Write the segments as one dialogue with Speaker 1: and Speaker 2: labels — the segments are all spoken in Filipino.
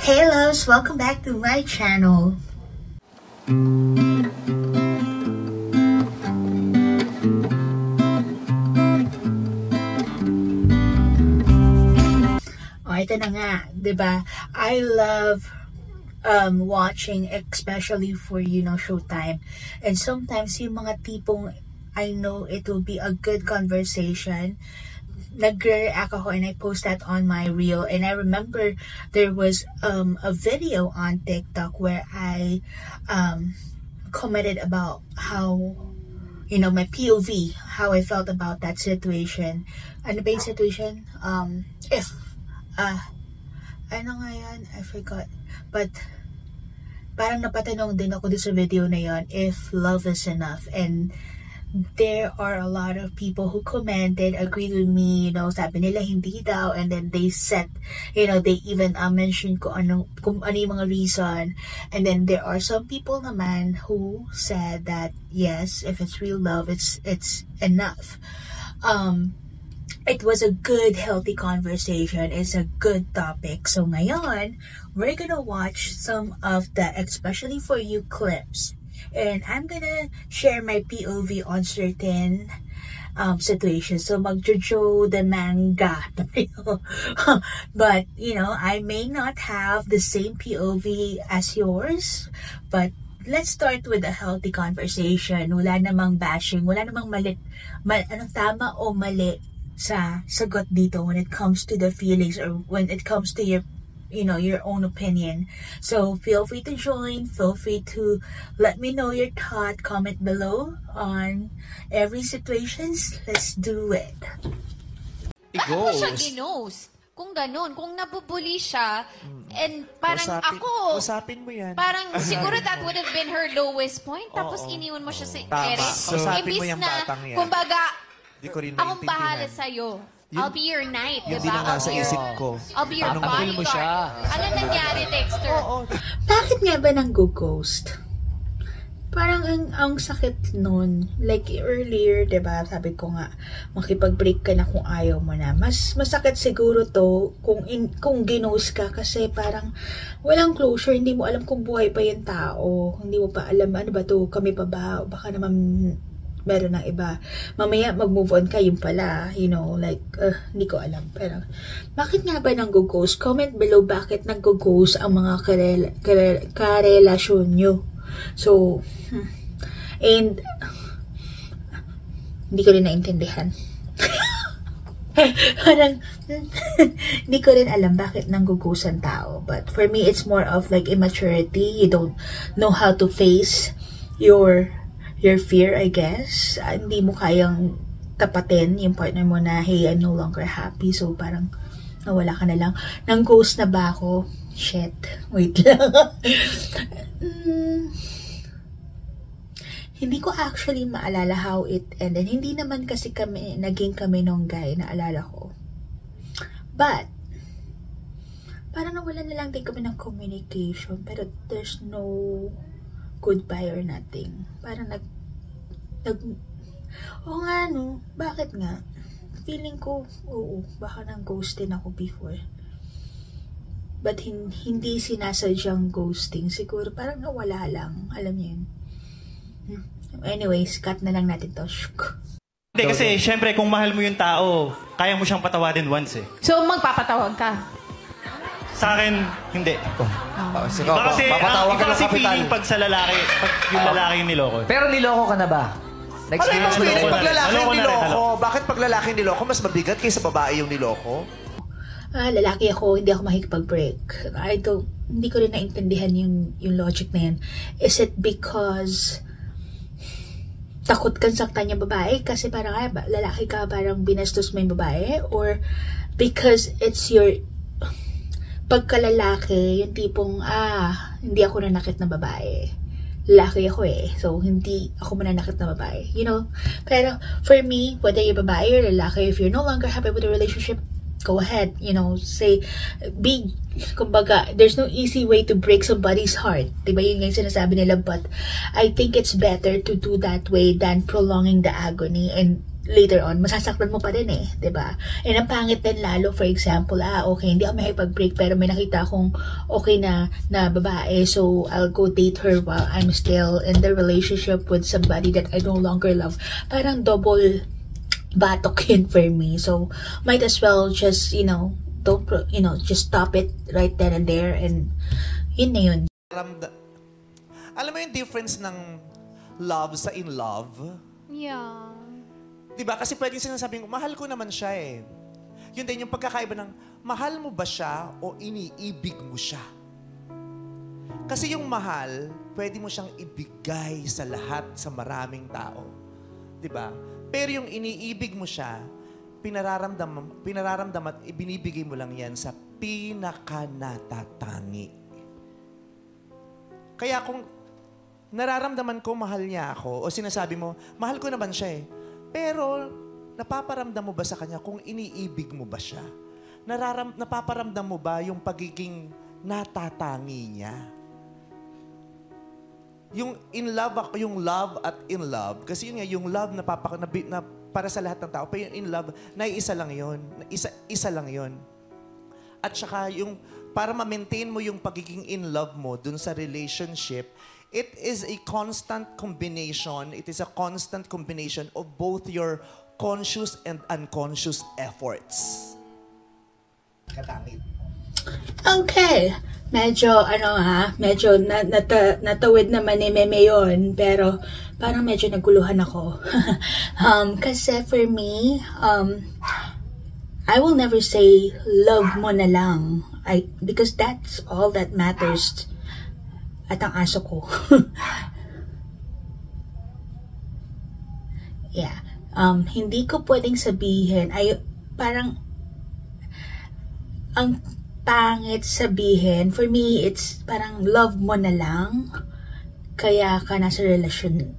Speaker 1: Hey loves, welcome back to my channel. Ito na nga, 'di ba? I love watching, especially for, Showtime. And sometimes yung mga tipong I know it will be a good conversation, nagre-react ako and I post that on my reel. And I remember there was a video on TikTok where I commented about how, my POV, how I felt about that situation. Ano ba yung situation? Ano nga yan? I forgot. But parang napatanong din ako sa video na yon if love is enough. And there are a lot of people who commented, agreed with me, sabi nila hindi daw, and then they said, they even mentioned kung ano yung mga reason. And then there are some people naman who said that yes, if it's real love, it's enough. It was a good, healthy conversation. It's a good topic. So ngayon, we're gonna watch some of the especially for you clips. And I'm gonna share my POV on certain situations. So magjojo the manga. But, I may not have the same POV as yours. But let's start with a healthy conversation. Wala namang bashing. Wala namang anong tama o mali sa sagot dito when it comes to the feelings or when it comes to your own opinion. So feel free to join, feel free to let me know your thought, comment below on every situations. Let's do it.
Speaker 2: Bakit mo siya ginost? Kung ganun, kung nabubuli siya, and parang
Speaker 3: usapin mo yan.
Speaker 2: Parang siguro that would have been her lowest point, tapos iniwan mo siya si Eric.
Speaker 3: Usapin mo yung batang yan.
Speaker 2: Kumbaga,
Speaker 3: di ko rin
Speaker 2: akong bahala sa'yo. I'll be your knight,
Speaker 3: yun
Speaker 2: diba?
Speaker 3: Yun din ang nasa isip ko.
Speaker 2: I'll be your bodyguard. Ano nangyari, Dexter?
Speaker 1: Bakit nga ba nang-ghost? Parang ang sakit nun. Like earlier, diba? Sabi ko nga, makipag-break ka na kung ayaw mo na. Mas masakit siguro to kung ginost ka kasi parang walang closure. Hindi mo alam kung buhay pa yung tao. Hindi mo pa alam, ano ba to? Kami pa ba? Baka naman meron ng iba. Mamaya mag-move on ka, yung pala, hindi ko alam. Pero, bakit nga ba nang-ghost? Comment below bakit nang-ghost ang mga karelasyon nyo. So, and, hindi ko rin naintindihan. Parang, hindi ko rin alam bakit nang-ghost ang tao. But for me, it's more of like immaturity. You don't know how to face your fear, I guess. Hindi mo kayang tapatin yung partner mo na, hey, I'm no longer happy. So, parang, nawala ka na lang. Nang-ghost na ba ako? Shit. Wait lang. Hindi ko actually maalala how it ended. Hindi naman kasi naging kami nung guy na alala ko. But, parang nawala na lang din kami ng communication. Pero there's no goodbye or nothing. Parang oo nga no, bakit nga? Feeling ko, oo, baka nang-ghost din ako before. But hindi sinasadyang ghosting. Siguro parang nawala lang. Alam niyo yun. Anyways, cut na lang natin to.
Speaker 4: Hindi kasi, syempre, kung mahal mo yung tao, kaya mo siyang patawadin once eh.
Speaker 2: So, magpapatawag ka?
Speaker 4: Sa akin, hindi.
Speaker 3: Sige,
Speaker 4: Iba kasi feeling pag sa lalaki, pag yung lalaki yung niloko.
Speaker 5: Pero niloko ka na ba?
Speaker 3: Ano feeling pag lalaki yung niloko? Bakit pag lalaki yung niloko, mas mabigat kaysa babae yung niloko?
Speaker 1: Lalaki ako, hindi ako makikipag-break. Hindi ko rin naintindihan yung logic na yan. Is it because takot kang saktan yung babae? Kasi parang lalaki ka, parang binastos mo yung babae? Or because it's your pagkalalaki, yung tipong, hindi ako nanakit na babae. Lalaki ako eh. So, hindi ako mananakit na babae. Pero, for me, whether you're babae or lalaki, if you're no longer happy with the relationship, go ahead. Kumbaga, there's no easy way to break somebody's heart. Diba yun yung sinasabi nila? But, I think it's better to do that way than prolonging the agony and later on, masasaktan mo pa rin eh, 'di ba? And ang pangit din lalo, for example, okay, hindi ako makipag-break pero may nakita akong okay na babae, so I'll go date her while I'm still in the relationship with somebody that I no longer love. Parang double batok yun for me. So, might as well just, just stop it right then and there, and yun na yun.
Speaker 3: Alam mo yung difference ng love sa in love?
Speaker 2: Yeah.
Speaker 3: Diba? Kasi pwedeng sinasabing, mahal ko naman siya eh. Yun din yung pagkakaiba ng, mahal mo ba siya o iniibig mo siya? Kasi yung mahal, pwede mo siyang ibigay sa lahat, sa maraming tao. Diba? Pero yung iniibig mo siya, pinararamdam at ibinibigay mo lang yan sa pinakanatatangi. Kaya kung nararamdaman ko mahal niya ako, o sinasabi mo, mahal ko naman siya eh, pero, napaparamdam mo ba sa kanya kung iniibig mo ba siya? Napaparamdam mo ba yung pagiging natatangi niya? Yung in love, yung love at in love, kasi yun nga, yung love na para sa lahat ng tao, pero yung in love, isa lang yun. Isa lang yun. At saka yung, para ma-maintain mo yung pagiging in love mo dun sa relationship, it is a constant combination. It is a constant combination of both your conscious and unconscious efforts. Katangit.
Speaker 1: Okay. Medyo, medyo natawid naman ni Meme yun, pero parang medyo naguluhan ako. Kasi for me, I will never say, love mo na lang. Because that's all that matters. At ang aso ko. Yeah. Hindi ko pwedeng sabihin, parang, ang pangit sabihin, for me, it's parang love mo na lang, kaya ka nasa relationship.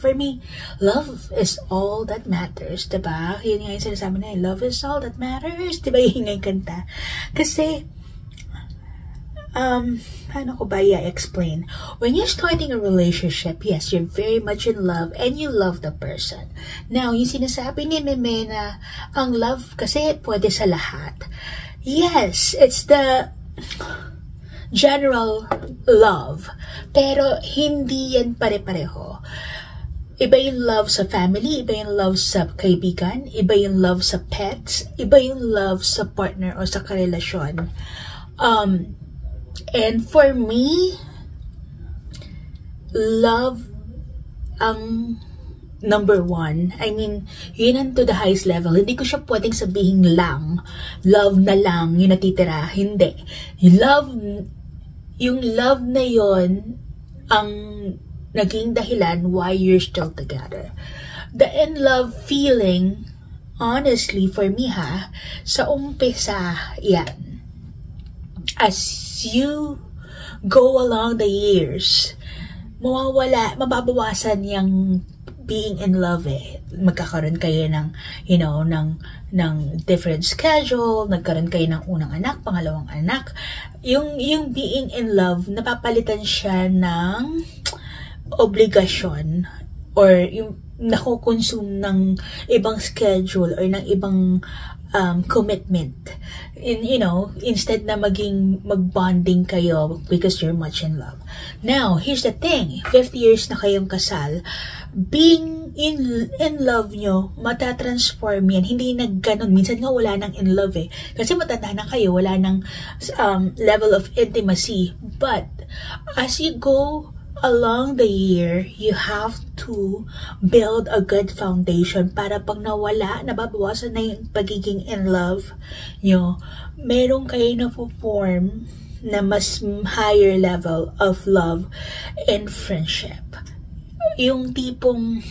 Speaker 1: For me, love is all that matters, diba? Yun nga yung sinasabi na, love is all that matters, diba yung nga yung kanta? Kasi, paano ko ba i-explain? When you're starting a relationship, yes, you're very much in love and you love the person. Now, yung sinasabi ni Meme na ang love kasi pwede sa lahat. Yes, it's the general love. Pero hindi yan pare-pareho. Iba yung love sa family, iba yung love sa kaibigan, iba yung love sa pets, iba yung love sa partner o sa karelasyon. And for me, love ang number one. I mean, yun ang to the highest level. Hindi ko siya pwedeng sabihin lang, love na lang, yung natitira. Hindi. Yung love na yun, ang naging dahilan why you're still together. The in-love feeling, honestly, for me sa umpisa, yan. As you go along the years, mababawasan yung being in love eh. Magkakaroon kayo ng, ng different schedule, nagkaroon kayo ng unang anak, pangalawang anak. Yung being in love, napapalitan siya ng obligasyon or yung nakukonsume ng ibang schedule or ng ibang commitment. Instead na mag-bonding kayo because you're much in love. Now, here's the thing. 50 years na kayong kasal, being in love nyo, matatransform yan. Hindi na ganun. Minsan nga wala nang in love eh. Kasi matanda na kayo, wala nang level of intimacy. But, as you go along the year, you have to build a good foundation para pag nawala, nababawasan na yung pagiging in love nyo, meron kayo na form na mas higher level of love and friendship. Yung tipong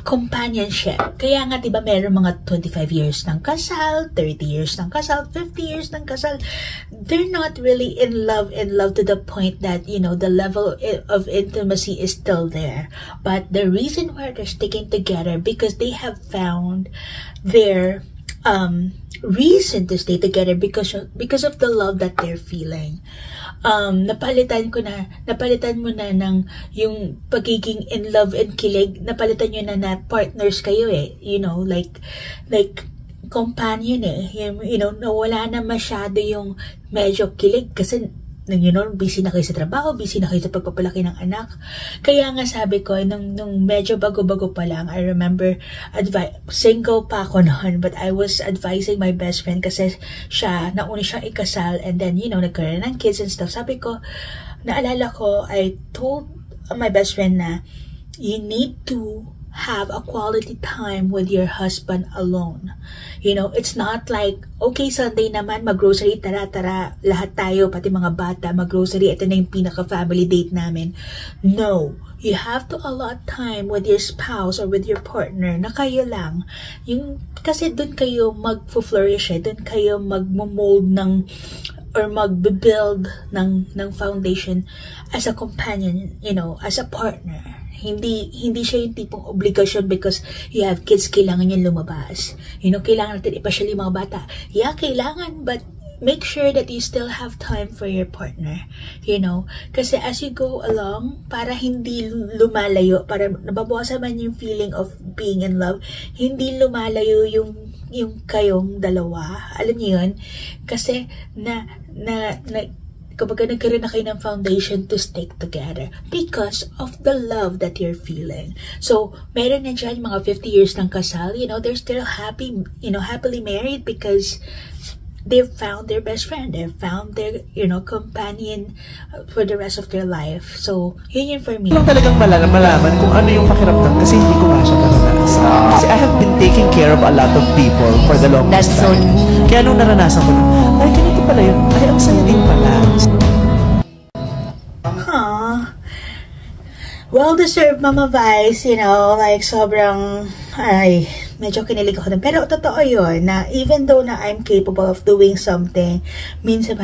Speaker 1: companionship. Kaya nga, diba, meron mga 25 years ng kasal, 30 years ng kasal, 50 years ng kasal. They're not really in love to the point that, the level of intimacy is still there. But the reason why they're sticking together, because they have found their reason to stay together because of the love that they're feeling. Napalitan mo na ng yung pagiging in love and kilig, napalitan nyo na partners kayo eh, you know, like companion eh, you know, nawala na masyado yung medyo kilig kasi you know, busy na kayo sa trabaho, busy na kayo sa pagpapalaki ng anak. Kaya nga sabi ko, nung medyo bago-bago pa lang, I remember, single pa ako noon, but I was advising my best friend kasi nauna siyang ikasal, and then, you know, nagkaroon ng kids and stuff. Sabi ko, naalala ko, I told my best friend na, you need to have a quality time with your husband alone. You know, it's not like, okay, Sunday naman, mag-grocery, tara, lahat tayo, pati mga bata, mag-grocery, ito na yung pinaka-family date namin. No, you have to allot time with your spouse or with your partner na kayo lang. Kasi dun kayo mag-flourish dun kayo mag-mold ng or mag-build ng foundation as a companion, you know, as a partner. Hindi siya yung tipong obligasyon because you have kids, kailangan yan lumabas. You know, kailangan natin ipasyal yung mga bata. Yeah, kailangan, but make sure that you still have time for your partner. You know, kasi as you go along, para hindi lumalayo, para nababawasan man yung feeling of being in love, hindi lumalayo yung kayong dalawa. Alam niyo yun? Kasi kapag nagkaroon na kayo ng foundation to stick together because of the love that you're feeling. So, meron na dyan mga 50 years ng kasal, you know, they're still happy, you know, happily married because they've found their best friend, they've found their, you know, companion for the rest of their life. So, yun for me.
Speaker 3: Lang talagang malaman kung ano yung pakiramdam kasi hindi ko nga siya naranasan. Kasi I have been taking care of a lot of people for the longest time. Kaya nung naranasan ko, ay, ganito pala yun. Ay, ang saya din pala.
Speaker 1: Well-deserved Mama Vice, you know, like sobrang, medyo kinilig ako dun. Pero totoo yun, na even though na I'm capable of doing something, minsan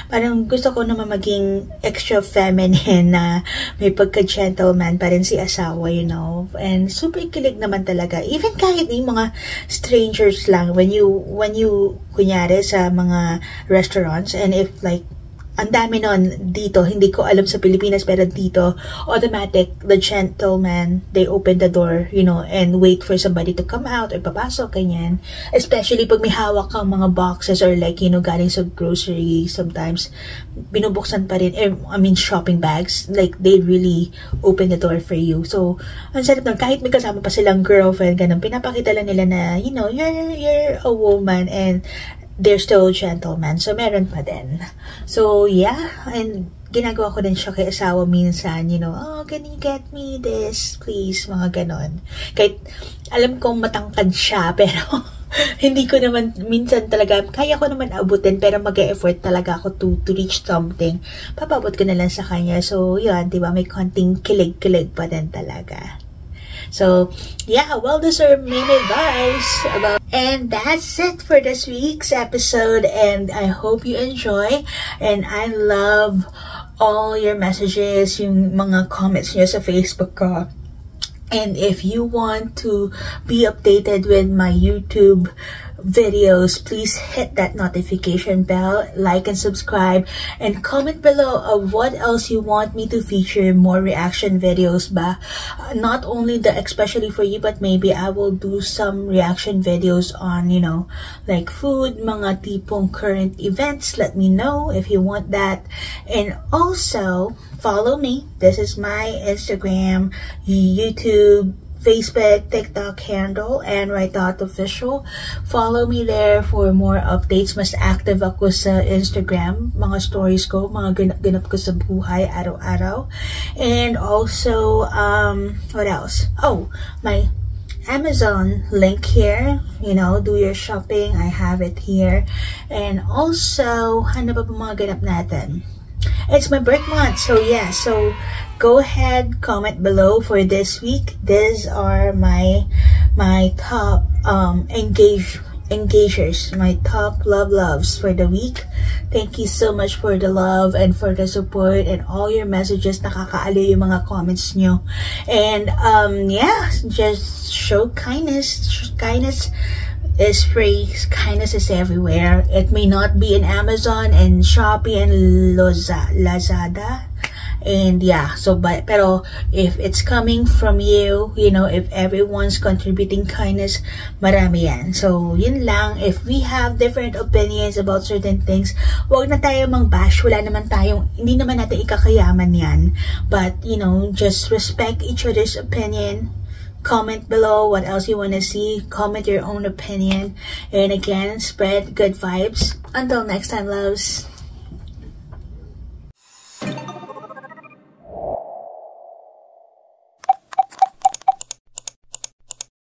Speaker 1: parang gusto ko naman maging extra feminine na may pagka-gentleman pa rin si asawa, you know. And super kilig naman talaga. Even kahit yung mga strangers lang, when you kunyari sa mga restaurants, and if like, ang dami nun dito, hindi ko alam sa Pilipinas, pero dito, automatic, the gentleman, they open the door, you know, and wait for somebody to come out or papasok, ganyan. Especially pag may hawak kang mga boxes or like, you know, galing sa grocery, sometimes, binubuksan pa rin, shopping bags, like, they really open the door for you. So, ang sarap nun, kahit may kasama pa silang girlfriend, ganun, pinapakita lang nila na, you know, you're a woman, and they're still gentlemen. So, meron pa din. So, yeah. And ginagawa ko din siya kay asawa minsan, you know, oh, can you get me this, please? Mga ganon. Kahit alam kong matangkad siya, pero hindi ko naman, minsan talaga, kaya ko naman abutin, pero mag-e-effort talaga ako to reach something. Papabot ko na lang sa kanya. So, yun, diba? May konting kilig-kilig pa din talaga. So, yeah, well-deserved main advice about. And that's it for this week's episode, and I hope you enjoy, and I love all your messages, yung mga comments niyo sa Facebook ko. And if you want to be updated with my YouTube videos, please hit that notification bell, like and subscribe, and comment below of what else you want me to feature, more reaction videos ba? Not only especially for you, but maybe I will do some reaction videos on, you know, like food, mga tipong current events. Let me know if you want that. And also, follow me. This is my Instagram, YouTube, Facebook, TikTok handle, and Right.Official. Follow me there for more updates. Mas active ako sa Instagram. Mga stories ko, mga ganap ko sa buhay, araw-araw. And also, what else? Oh, my Amazon link here. You know, do your shopping. I have it here. And also, ano ba mga ganap natin? It's my birth month, so yeah, so go ahead, comment below for this week. These are my top engagers, my top loves for the week. Thank you so much for the love and for the support and all your messages. Nakakaaliw yung mga comments nyo. And yeah, just show kindness is free. Kindness is everywhere. It may not be in Amazon and Shopee and Lazada. And yeah, so pero if it's coming from you, you know, if everyone's contributing kindness, marami yan. So yun lang, if we have different opinions about certain things, wag na tayo mang-bash. Hindi naman natin ikakayaman yan. But you know, just respect each other's opinion. Comment below what else you want to see. Comment your own opinion. And again, spread good vibes. Until next time, loves.